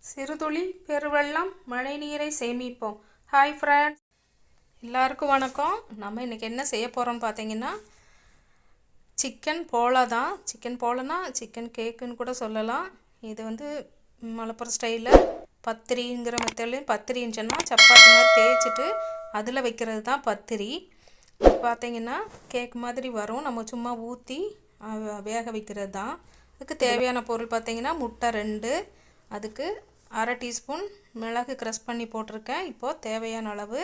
சிறுதுளி பெருவெள்ளம் மழைநீரை சேமிப்போம். ஹாய் ஃப்ரெண்ட்ஸ், எல்லாருக்கும் வணக்கம். நம்ம இன்றைக்கி என்ன செய்ய போகிறோம்னு பார்த்தீங்கன்னா சிக்கன் போலா தான். சிக்கன் போலனா சிக்கன் கேக்குன்னு கூட சொல்லலாம். இது வந்து மலப்புரம் ஸ்டைலில் பத்திரிங்கிற மெத்தட்லையும், பத்திரின்னு சொன்னால் சப்பாத்தி மாதிரி தேய்ச்சிட்டு அதில் வைக்கிறது தான் பத்திரி. இது பார்த்திங்கன்னா கேக் மாதிரி வரும். நம்ம சும்மா ஊற்றி வேக வைக்கிறது தான். அதுக்கு தேவையான பொருள் பார்த்திங்கன்னா முட்டை 2, அதுக்கு அரை டீஸ்பூன் மிளகு க்ரஷ் பண்ணி போட்டிருக்கேன். இப்போது தேவையான அளவு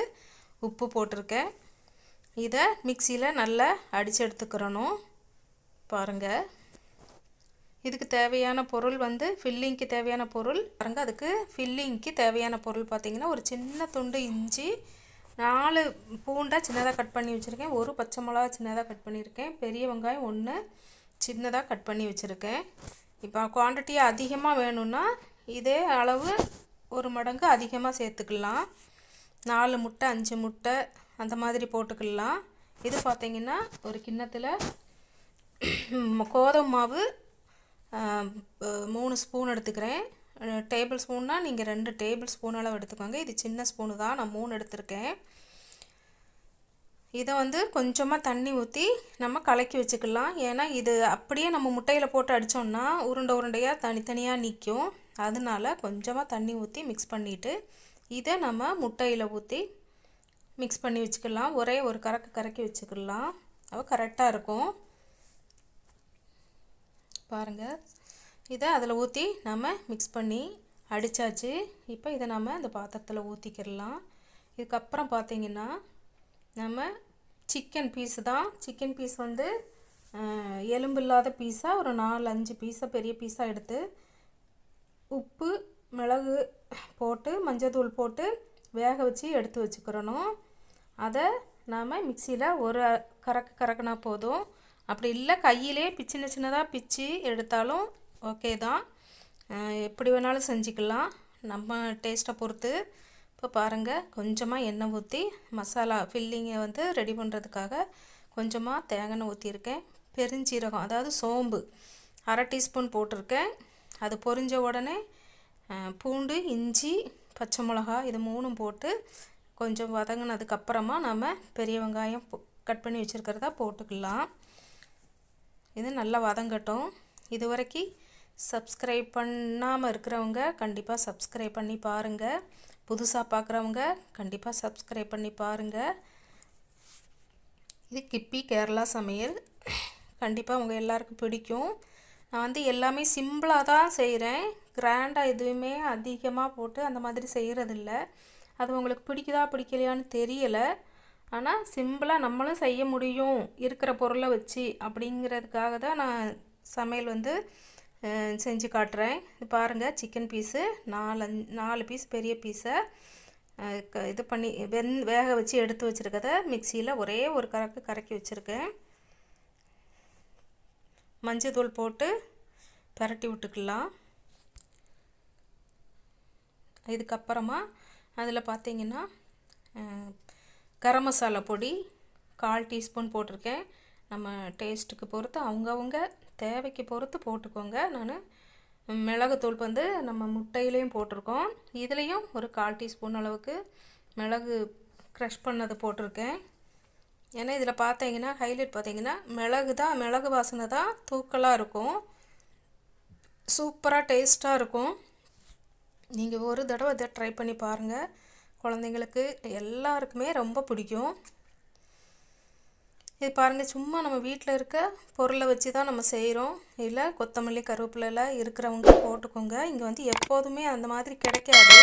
உப்பு போட்டிருக்கேன். இதை மிக்சியில் நல்லா அடித்து எடுத்துக்கிறணும். பாருங்கள், இதுக்கு தேவையான பொருள் வந்து ஃபில்லிங்க்கு தேவையான பொருள் பாருங்கள். அதுக்கு ஃபில்லிங்க்கு தேவையான பொருள் பார்த்திங்கன்னா ஒரு சின்ன துண்டு இஞ்சி, 4 பூண்டை சின்னதாக கட் பண்ணி வச்சுருக்கேன், ஒரு பச்சை மிளகா சின்னதாக கட் பண்ணியிருக்கேன், பெரிய வெங்காயம் 1 சின்னதாக கட் பண்ணி வச்சுருக்கேன். இப்போ குவான்டிட்டி அதிகமாக வேணும்னா இதே அளவு 1 மடங்கு அதிகமாக சேர்த்துக்கலாம். 4 முட்டை 5 முட்டை அந்த மாதிரி போட்டுக்கலாம். இது பார்த்திங்கன்னா ஒரு கிண்ணத்தில் கோதுமை மாவு 3 ஸ்பூன் எடுத்துக்கிறேன். டேபிள் ஸ்பூன்னா நீங்கள் 2 டேபிள் ஸ்பூன் அளவு எடுத்துக்கோங்க. இது சின்ன ஸ்பூனு தான், நான் 3 எடுத்துருக்கேன். இதை வந்து கொஞ்சமாக தண்ணி ஊற்றி நம்ம கலக்கி வச்சுக்கலாம். ஏன்னா இது அப்படியே நம்ம முட்டையில் போட்டு அடித்தோம்னா உருண்டையாக தனித்தனியாக நிற்கும். அதனால கொஞ்சமாக தண்ணி ஊற்றி மிக்ஸ் பண்ணிவிட்டு இதை நம்ம முட்டையில் ஊற்றி மிக்ஸ் பண்ணி வச்சுக்கலாம். ஒரே ஒரு கறக்கி வச்சுக்கலாம். அது கரெக்டாக இருக்கும். பாருங்கள், இதை அதில் ஊற்றி நம்ம மிக்ஸ் பண்ணி அடித்தாச்சு. இப்போ இதை நம்ம இந்த பாத்திரத்தில் ஊற்றிக்கிடலாம். இதுக்கப்புறம் பார்த்திங்கன்னா நம்ம சிக்கன் பீஸு தான். சிக்கன் பீஸ் வந்து எலும்பு இல்லாத பீஸாக ஒரு 4-5 பீஸாக பெரிய பீஸாக எடுத்து உப்பு மிளகு போட்டு மஞ்சள் போட்டு வேக வச்சு எடுத்து வச்சுக்கிறணும். அதை நாம் மிக்சியில் ஒரு கறக்குனா போதும். அப்படி இல்லை கையிலே சின்னதாக பிச்சு எடுத்தாலும் ஓகே தான். எப்படி வேணாலும் செஞ்சுக்கலாம், நம்ம டேஸ்ட்டை பொறுத்து. இப்போ பாருங்கள், கொஞ்சமாக எண்ணெய் ஊற்றி மசாலா ஃபில்லிங்கை வந்து ரெடி பண்ணுறதுக்காக கொஞ்சமாக தேங்காய் எண்ணெய் ஊற்றியிருக்கேன். பெருஞ்சீரகம் அதாவது சோம்பு அரை டீஸ்பூன் போட்டிருக்கேன். அது பொரிஞ்ச உடனே பூண்டு, இஞ்சி, பச்சை மிளகா இது 3 போட்டு கொஞ்சம் வதங்கினதுக்கப்புறமா நம்ம பெரிய வெங்காயம் கட் பண்ணி வச்சுருக்கிறதா போட்டுக்கலாம். இது நல்லா வதங்கட்டும். இது வரைக்கும் சப்ஸ்கிரைப் பண்ணாமல் இருக்கிறவங்க கண்டிப்பாக சப்ஸ்கிரைப் பண்ணி பாருங்கள். புதுசாக பார்க்குறவங்க கண்டிப்பாக சப்ஸ்கிரைப் பண்ணி பாருங்கள். இது கிப்பி கேரளா சமையல். கண்டிப்பாக உங்கள் எல்லாருக்கும் பிடிக்கும். நான் வந்து எல்லாமே சிம்பிளாக தான் செய்கிறேன். கிராண்டாக எதுவுமே அதிகமாக போட்டு அந்த மாதிரி செய்கிறதில்ல. அது உங்களுக்கு பிடிக்கலையான்னு தெரியலை. ஆனால் சிம்பிளாக நம்மளும் செய்ய முடியும் இருக்கிற பொருளை வச்சு அப்படிங்கிறதுக்காக தான் நான் சமையல் வந்து செஞ்சு காட்டுறேன். பாருங்கள், சிக்கன் பீஸு 4 பீஸ் பெரிய பீஸை இது பண்ணி வேக வச்சு எடுத்து வச்சுருக்கத மிக்சியில் ஒரே ஒரு கறக்கி வச்சுருக்கேன். மஞ்சள் போட்டு பரட்டி விட்டுக்கலாம். இதுக்கப்புறமா அதில் பார்த்திங்கன்னா கரம் மசாலா பொடி 1/4 டீஸ்பூன் போட்டிருக்கேன். நம்ம டேஸ்ட்டுக்கு பொறுத்து அவங்கவுங்க தேவைக்கு பொறுத்து போட்டுக்கோங்க. நான் மிளகுத்தூள் வந்து நம்ம முட்டையிலையும் போட்டிருக்கோம். இதுலேயும் ஒரு 1/4 டீஸ்பூன் அளவுக்கு மிளகு க்ரஷ் பண்ணது போட்டிருக்கேன். ஏன்னா இதில் பார்த்தீங்கன்னா ஹைலைட் பார்த்திங்கன்னா மிளகு வாசனை தான் தூக்கலாக இருக்கும். சூப்பராக டேஸ்ட்டாக இருக்கும். நீங்கள் ஒரு தடவை இதை ட்ரை பண்ணி பாருங்கள். குழந்தைங்களுக்கு எல்லாருக்குமே ரொம்ப பிடிக்கும். இது பாருங்கள், சும்மா நம்ம வீட்டில் இருக்க பொருளை வச்சு தான் நம்ம செய்கிறோம். இல்லை கொத்தமல்லி கருவேப்பிலை இருக்கிறவங்க போட்டுக்கோங்க. இங்கே வந்து எப்போதுமே அந்த மாதிரி கிடைக்காது.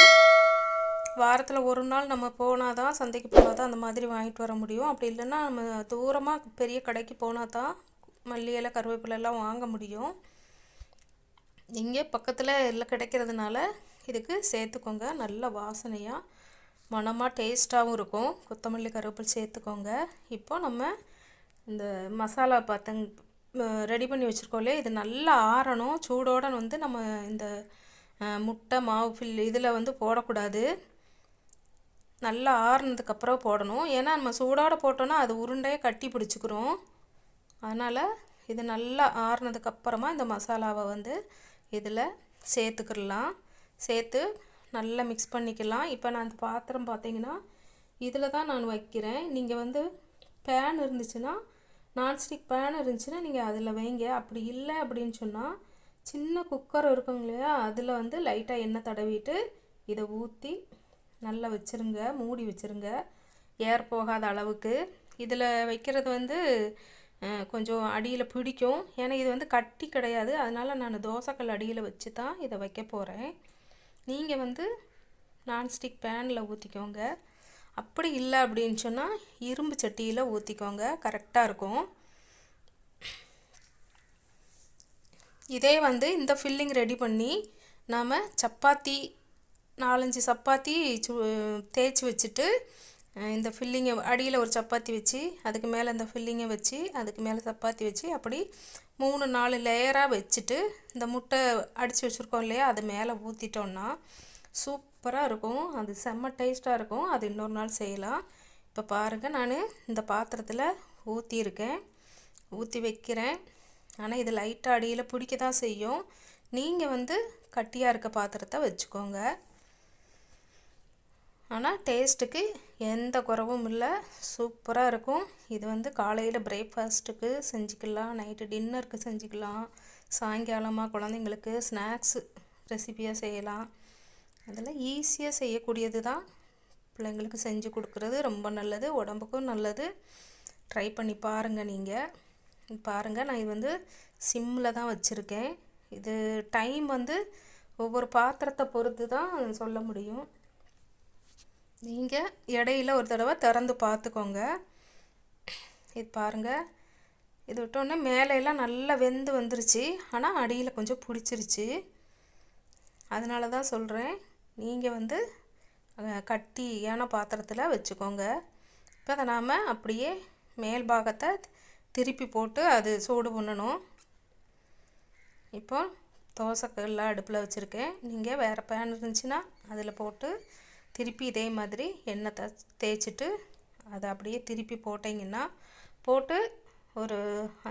வாரத்தில் ஒரு நாள் நம்ம போனால் தான், சந்தைக்கு போனால் தான் அந்த மாதிரி வாங்கிட்டு வர முடியும். அப்படி இல்லைன்னா நம்ம தூரமாக பெரிய கடைக்கு போனால் தான் மல்லி இலை கருவேப்பிலெல்லாம் வாங்க முடியும். இங்கே பக்கத்தில் எல்லாம் கிடைக்கிறதுனால இதுக்கு சேர்த்துக்கோங்க. நல்ல வாசனையாக மணமாக டேஸ்ட்டாகவும் இருக்கும். கொத்தமல்லி கருவேப்பிலை சேர்த்துக்கோங்க. இப்போ நம்ம இந்த மசாலா ரெடி பண்ணி வச்சுருக்கோம்லே, இது நல்லா ஆறணும். சூடோடு வந்து நம்ம இந்த முட்டை மாவு இதில் வந்து போடக்கூடாது. நல்லா ஆறுனதுக்கப்புறம் போடணும். ஏன்னா நம்ம சூடோடு போட்டோன்னா அது உருண்டையை கட்டி பிடிச்சிக்கிறோம். அதனால் இது நல்லா ஆறுனதுக்கப்புறமா இந்த மசாலாவை வந்து இதில் சேர்த்துக்கிடலாம். சேர்த்து நல்லா மிக்ஸ் பண்ணிக்கலாம். இப்போ நான் அந்த பாத்திரம் பார்த்தீங்கன்னா இதில் தான் நான் வைக்கிறேன். நீங்கள் வந்து பேன் இருந்துச்சுன்னா, நான்ஸ்டிக் பேன் இருந்துச்சுன்னா நீங்கள் அதில் வைங்க. அப்படி இல்லை அப்படின்னு சொன்னால் சின்ன குக்கர் இருக்குங்க இல்லையா, அதில் வந்து லைட்டாக எண்ணெய் தடவிட்டு இதை ஊற்றி நல்லா வச்சுருங்க, மூடி வச்சுருங்க, ஏர் போகாத அளவுக்கு. இதில் வைக்கிறது வந்து கொஞ்சம் அடியில் பிடிக்கும். ஏன்னா இது வந்து கட்டி கிடையாது, அதனால் நான் தோசைக்கல் அடியில் வச்சு தான் இதை வைக்க போகிறேன். நீங்கள் வந்து நான்ஸ்டிக் பேனில் ஊற்றிக்கோங்க. அப்படி இல்லை அப்படின்னு சொன்னால் இரும்பு சட்டியில் ஊற்றிக்கோங்க, கரெக்டாக இருக்கும். இதே வந்து இந்த ஃபில்லிங் ரெடி பண்ணி நாம் சப்பாத்தி 4-5 சப்பாத்தி தேய்ச்சி வச்சுட்டு இந்த ஃபில்லிங்கை அடியில் ஒரு சப்பாத்தி வச்சு அதுக்கு மேலே இந்த ஃபில்லிங்கை வச்சு அதுக்கு மேலே சப்பாத்தி வச்சு அப்படி 3-4 லேயராக வச்சுட்டு இந்த முட்டை அடித்து வச்சுருக்கோம் இல்லையா, அது மேலே ஊற்றிட்டோன்னா சூப்பராக இருக்கும். அது செம்ம டேஸ்ட்டாக இருக்கும். அது இன்னொரு நாள் செய்யலாம். இப்போ பாருங்கள், நான் இந்த பாத்திரத்தில் ஊற்றி வைக்கிறேன். ஆனால் இது லைட்டாக அடியில் பிடிக்க தான் செய்யும். நீங்கள் வந்து கட்டியாக இருக்க பாத்திரத்தை வச்சுக்கோங்க. ஆனால் டேஸ்ட்டுக்கு எந்த குறவும் இல்லை, சூப்பராக இருக்கும். இது வந்து காலையில் பிரேக்ஃபாஸ்ட்டுக்கு செஞ்சுக்கலாம், நைட்டு டின்னருக்கு செஞ்சுக்கலாம், சாயங்காலமாக குழந்தைங்களுக்கு ஸ்நாக்ஸு ரெசிபியாக செய்யலாம். அதெல்லாம் ஈஸியாக செய்யக்கூடியது தான். பிள்ளைங்களுக்கு செஞ்சு கொடுக்குறது ரொம்ப நல்லது, உடம்புக்கும் நல்லது. ட்ரை பண்ணி பாருங்கள். நீங்கள் பாருங்கள், நான் இது வந்து சிம்மில் தான் வச்சுருக்கேன். இது டைம் வந்து ஒவ்வொரு பாத்திரத்தை பொறுத்து தான் சொல்ல முடியும். நீங்கள் இடையில ஒரு தடவை திறந்து பார்த்துக்கோங்க. இது பாருங்கள், இது விட்டோன்னே மேலையெல்லாம் நல்லா வெந்து வந்துருச்சு, ஆனால் அடியில் கொஞ்சம் பிடிச்சிருச்சு. அதனால தான் சொல்கிறேன், நீங்கள் வந்து கட்டியான பாத்திரத்தில் வச்சுக்கோங்க. இப்போ அதை நாம் அப்படியே மேல் பாகத்தை திருப்பி போட்டு அது சூடு பண்ணணும். இப்போ தோசைக்கல்ல அடுப்பில் வச்சுருக்கேன். நீங்கள் வேறு பேன் இருந்துச்சுன்னா அதில் போட்டு திருப்பி இதே மாதிரி எண்ணெய் தேய்ச்சிட்டு அதை அப்படியே திருப்பி போட்டிங்கன்னா போட்டு ஒரு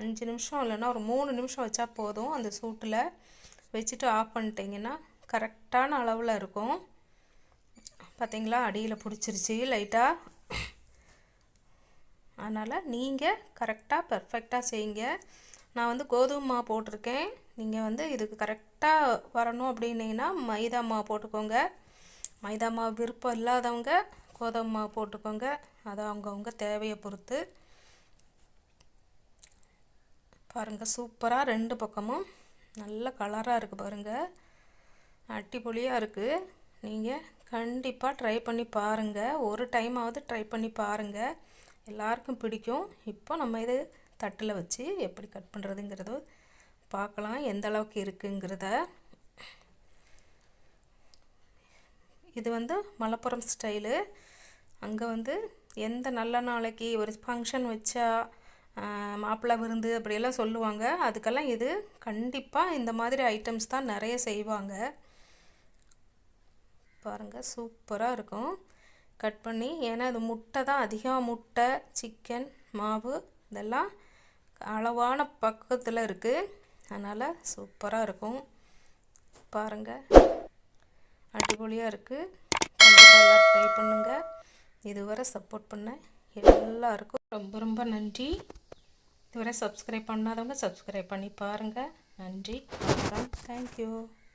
5 நிமிஷம் இல்லைன்னா ஒரு 3 நிமிஷம் வச்சா போதும். அந்த சூட்டில் வச்சுட்டு ஆஃப் பண்ணிட்டிங்கன்னா கரெக்டான அளவில் இருக்கும். பார்த்திங்களா, அடியில் பிடிச்சிருச்சு லைட்டாக. அதனால் நீங்கள் கரெக்டாக பர்ஃபெக்டாக செய்யுங்க. நான் வந்து கோதுமை மாவு போட்டிருக்கேன். நீங்கள் வந்து இதுக்கு கரெக்டாக வரணும் அப்படின்னீங்கன்னா மைதா மாவு போட்டுக்கோங்க. மைதா மாவு விருப்பம் இல்லாதவங்க கோதுமை மாவு போட்டுக்கோங்க. அது அவங்கவுங்க தேவையை பொறுத்து. பாருங்கள், சூப்பராக 2 பக்கமும் நல்ல கலராக இருக்குது பாருங்கள், அடிப்பொலியாக இருக்குது. நீங்கள் கண்டிப்பாக ட்ரை பண்ணி பாருங்கள். ஒரு டைமாவது ட்ரை பண்ணி பாருங்கள், எல்லாருக்கும் பிடிக்கும். இப்போ நம்ம இது தட்டில் வச்சு எப்படி கட் பண்ணுறதுங்கிறது பார்க்கலாம், எந்த அளவுக்கு இருக்குங்கிறத. இது வந்து மலப்புரம் ஸ்டைலு. அங்கே வந்து எந்த நல்ல நாளைக்கு ஒரு ஃபங்க்ஷன் வச்சா மாப்பிள்ளை விருந்து அப்படியெல்லாம் சொல்லுவாங்க. அதுக்கெல்லாம் இது கண்டிப்பாக இந்த மாதிரி ஐட்டம்ஸ் தான் நிறைய செய்வாங்க. பாருங்கள், சூப்பராக இருக்கும் கட் பண்ணி. ஏன்னா அது முட்டை தான் அதிகமாக, முட்டை சிக்கன் மாவு இதெல்லாம் அளவான பக்கத்தில் இருக்குது. அதனால் சூப்பராக இருக்கும். பாருங்கள், அடிப்பொலியாக இருக்குது. கண்டிப்பாக எல்லாம் ட்ரை பண்ணுங்கள். இதுவரை சப்போர்ட் பண்ண எல்லாருக்கும் ரொம்ப ரொம்ப நன்றி. இதுவரை சப்ஸ்கிரைப் பண்ணாதவங்க சப்ஸ்கிரைப் பண்ணி பாருங்கள். நன்றி, வணக்கம், தேங்க்யூ.